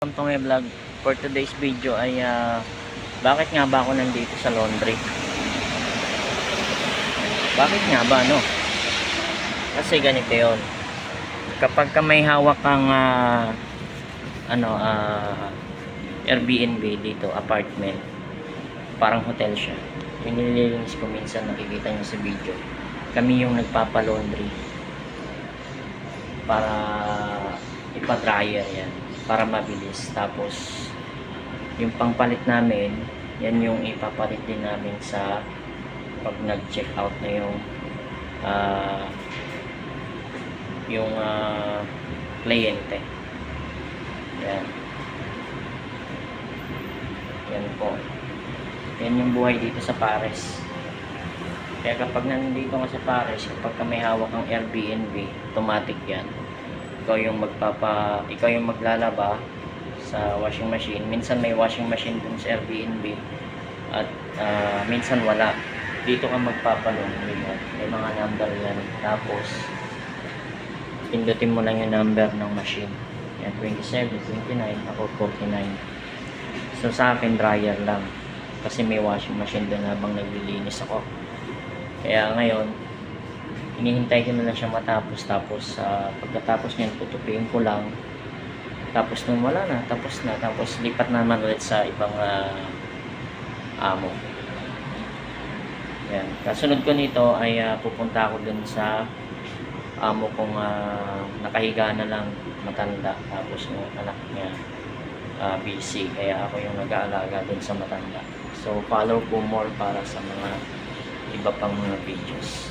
Welcome to my vlog. For today's video ay bakit nga ba ako nandito sa laundry? Bakit nga ba, no? Kasi ganito yun. Kapag ka may hawak kang Airbnb dito, apartment, parang hotel siya. Yung nililinis ko minsan, nakikita nyo sa video. Kami yung nagpapa-laundry para ipa-dryer yan, para mabilis. Tapos yung pangpalit namin, yan yung ipapalit din namin sa pag nag-check out na yung kliyente. Yan. Yan po. Yan yung buhay dito sa Paris. Kaya kapag nandito ka sa Paris, kapag may hawak kang Airbnb, automatic yan. Ikaw yung maglalaba sa washing machine. Minsan may washing machine dun sa Airbnb at minsan wala. Dito ka magpapalong. May mga number yan. Tapos pindutin mo lang yung number ng machine. Yan, 27, 29, ako 49. So sa akin dryer lang. Kasi may washing machine dun habang naglilinis ako. Kaya ngayon, hinihintay ko na lang siya matapos. Tapos pagkatapos niyan, tutupiin ko lang. Tapos nung wala na, tapos na. Tapos lipat naman ulit sa ibang amo. Yan. Kasunod ko nito ay pupunta ako dun sa amo kong nakahiga na lang, matanda. Tapos yung anak niya busy. Kaya ako yung nag-aalaga dun sa matanda. So follow po more para sa mga iba pang mga videos.